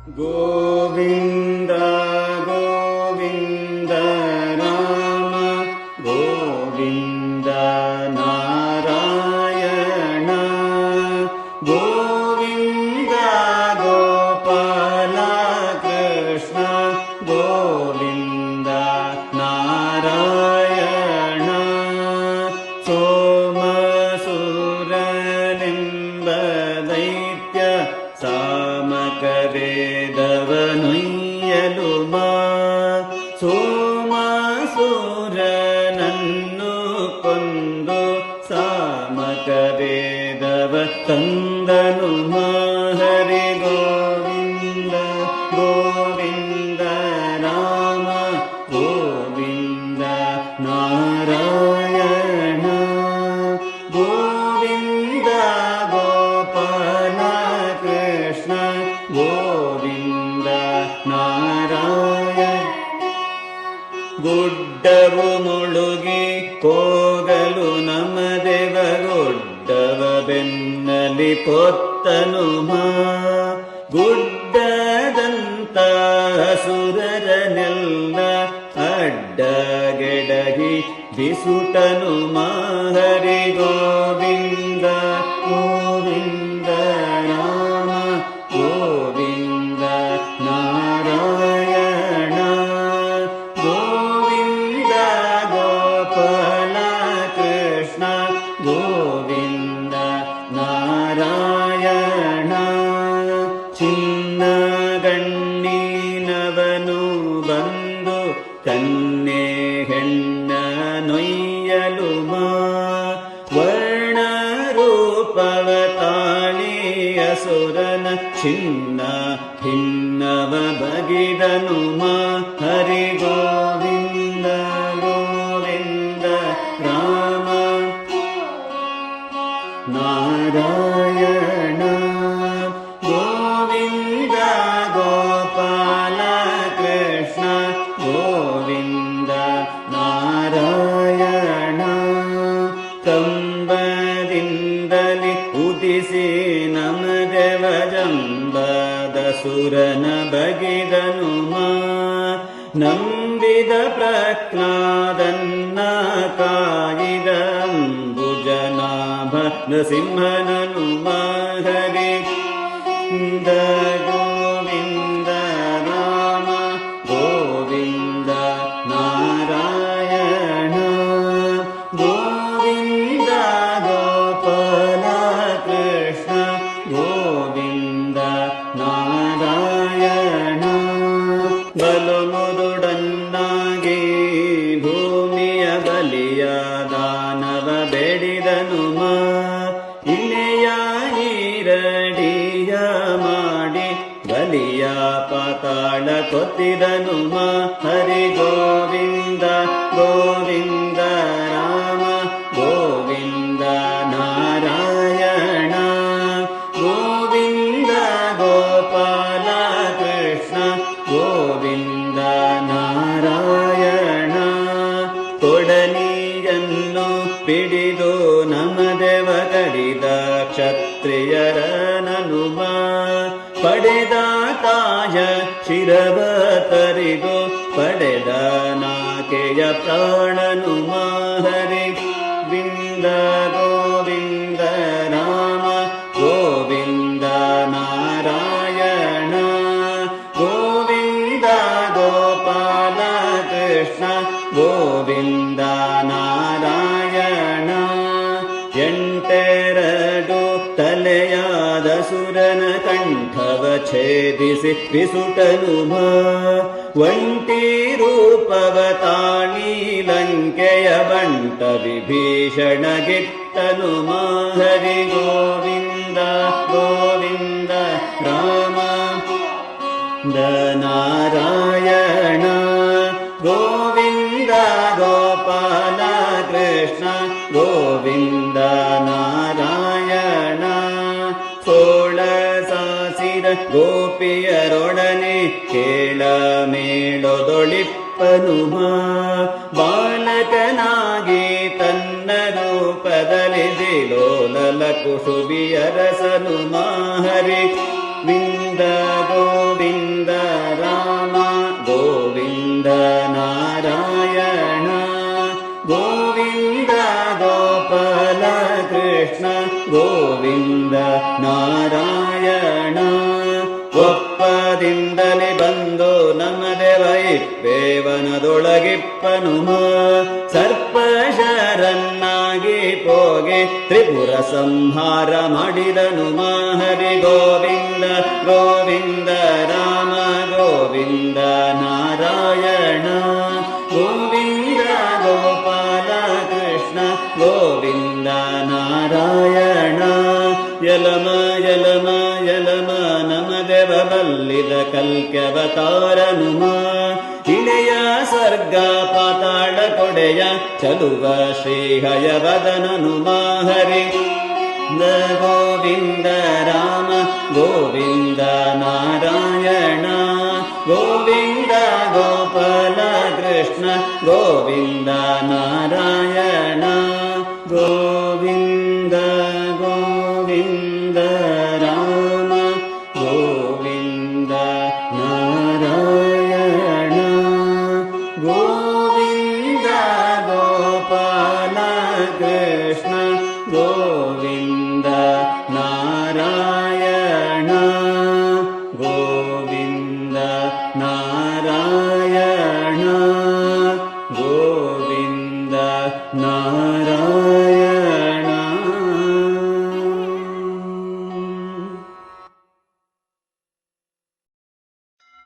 ಗೋವಿಂದ ಗೋವಿಂದ ರಾಮ ಗೋವಿಂದ ನಾರಾಯಣ ಗೋವಿಂದ ಗೋಪಾಲ ಕೃಷ್ಣ ಗೋವಿಂದ ನಾರಾಯಣ ಸೋಮಸುರನೆಂಬ ದೈತ್ಯ ಸಾಮಕವೇದವನೊಯ್ಯಲು ಬಾ ಸೋಮಸುರನನ್ನು ಕೊಂದು ಸಾಮಕವೇದವ ತಂದನು ಹರಿ ಗೋವಿಂದ ಗೋವಿಂದ ರಾಮ ಗೋವಿಂದ ನಾರಾಯಣ ಗೋವಿಂದ ಗೋಪಾಲ ಕೃಷ್ಣ ಗೋವಿಂದ ನಾರಾಯಣ ಗುಡ್ಡವು ಮುಳುಗಿ ಹೋಗಲು ನಮದೆವ ಗುಡ್ಡವ ಬೆನ್ನಲಿ ಪೊತ್ತನು ಗುಡ್ಡದಂತ ಸುರರನೆಲ್ಲ ಅಡ್ಡಗೆಡಗಿ ಬಿಸುಟನು ಹರಿ ಗೋವಿಂದ ಗೋವಿಂದ ರಾಮ ಗೋವಿಂದ ನಾರಾಯಣ ಗೋವಿಂದ ಗೋಪಾಲ ಕೃಷ್ಣ ಗೋವಿಂದ ನಾರಾಯಣ ಚಿನ್ನಗಣ್ಣಿನವನು ಬಂದು ಕನ್ನೆ ಹೆಣ್ಣ ನೊಯ್ಯಲು ವರ್ಣ ರೂಪವ ತಾಳಿ ಅಸುರನ ಚಿನ್ನ ಭಿನ್ನವ ಬಗಿದನು ಹರಿ ಗೋವಿಂದ ಗೋವಿಂದ ರಾಮ ನಾರಾಯಣ ಗೋವಿಂದ ಗೋಪಾಲ ಕೃಷ್ಣ ಗೋವಿಂದ ನಾರಾಯಣ ಕಂಬದಿಂದಲಿ ಉದಿಸಿ ನಮದೆವ ಜಂಬದ ಸುರನ ಬಗಿದನು ನಂಬಿದ ಪ್ರಹ್ಲಾದನ್ನ ಕಾಯಿದ ಅಂಬುಜನಾಭ ನೃಸಿಂಹನನು ಹರಿ ಗೋವಿಂದ ರಾಮ ಗೋವಿಂದ ನಾರಾಯಣ ಗೋವಿಂದ ಗೋಪಾಲ ಕೃಷ್ಣ ಗೋವಿಂದ ನಾರಾಯಣ ಬಲು ಮುದುಡನ್ನಾಗಿ ಭೂಮಿಯ ಬಲಿಯ ದಾನವ ಬೇಡಿದನು ಇಳೆಯ ಈರಡಿಯ ಮಾಡಿ ಬಲಿಯ ಪಾತಾಳ ಕೊತ್ತಿದನು ಹರಿ ಗೋವಿಂದ ಗೋವಿಂದ ರಾಮ ಗೋವಿಂದ ನಾರಾಯಣ ಗೋವಿಂದ ಗೋಪಾಲ ಕೃಷ್ಣ ಗೋವಿಂದ ನಾರಾಯಣ ಕೊಡಲಿಯನ್ನು ಪಿಡಿದು ನಮದೆವ ಕಡಿದ ಕ್ಷತ್ರಿಯರ ನನುಮ ಪಡೆದ ತಾಯ ಶಿರವ ತರಿದು ಪಡೆದ ನಾಕೆಯ ಪ್ರಾಣನು ಹರಿ ಗೋವಿಂದ ಗೋವಿಂದ ರಾಮ ಗೋವಿಂದ ನಾರಾಯಣ ಗೋವಿಂದ ಗೋಪಾಲ ಕೃಷ್ಣ ಗೋವಿಂದ ನಾರಾಯಣ ಎಂಟೆರಡು ತಲೆಯಾದ ಸುರನ ಕಂಠವ ಛೇದಿಸಿ ಬಿಸುಟನು ಒಂಟಿ ರೂಪವ ತಾಳಿ ಲಂಕೆಯ ಬಂಟ ವಿಭೀಷಣ ಗಿಟ್ಟನು ಹರಿ ಗೋವಿಂದ ಗೋವಿಂದ ರಾಮ ನಾರಾಯಣ ಗೋವಿಂದ ಗೋಪಾಲ ಕೃಷ್ಣ ಗೋವಿಂದ ನಾರಾಯಣ ಸೋಳ ಸಾಸಿರ ಗೋಪಿಯರೊಡನೆ ಕೇಳ ಮೇಳೊದೊಳಿಪ್ಪನು ಬಾಲಕನಾಗಿ ತನ್ನ ರೂಪದಲ್ಲಿ ದಿಲೋಲಲ ಕುಸುಬಿಯರಸನು ಹರಿ ವಿಂದ ಗೋವಿಂದ ಗೋವಿಂದ ರಾಮ ಗೋವಿಂದ ನಾರಾಯಣ ಗೋವಿಂದ ಗೋಪಾಲ ಕೃಷ್ಣ ಗೋವಿಂದ ನಾರಾಯಣ ಒಪ್ಪದಿಂದಲೇ ಬಂದು ನಮ್ಮದೆ ವೈಪ್ಪೇವನದೊಳಗಿಪ್ಪನುಮ ಸರ್ಪಶರನ್ನಾಗಿ ಪೋಗೆ ತ್ರಿಪುರ ಸಂಹಾರ ಮಾಡಿದನು ಹರಿ ಗೋವಿಂದ ಗೋವಿಂದ ರಾಮ ಗೋವಿಂದ ನಾರಾಯಣ ಗೋವಿಂದ ಗೋಪಾಲ ಕೃಷ್ಣ ಗೋವಿಂದ ನಾರಾಯಣ ಯಲಮ ಯಲಮ ಯಲಮ ನಮದೆವ ಬಲ್ಲಿದ ಕಲ್ಕ್ಯವತಾರನುಮ ಇಳೆಯ ಸ್ವರ್ಗ ಪಾತಾಳ ಕೊಡೆಯ ಚಲುವ ಶ್ರೀಹಯವದನನುಮ ಹರಿ ಗೋವಿಂದ ರಾಮ ಗೋವಿಂದ ನಾರಾಯಣ ಗೋವಿಂದ ಗೋಪಾಲ ಕೃಷ್ಣ ಗೋವಿಂದ ನಾರಾಯಣ ಗೋವಿಂದ ಗೋವಿಂದ ರಾಮ ಗೋವಿಂದ ನಾರಾಯಣ ಗೋವಿಂದ ಗೋಪಾಲ ಕೃಷ್ಣ ಗೋವಿಂದ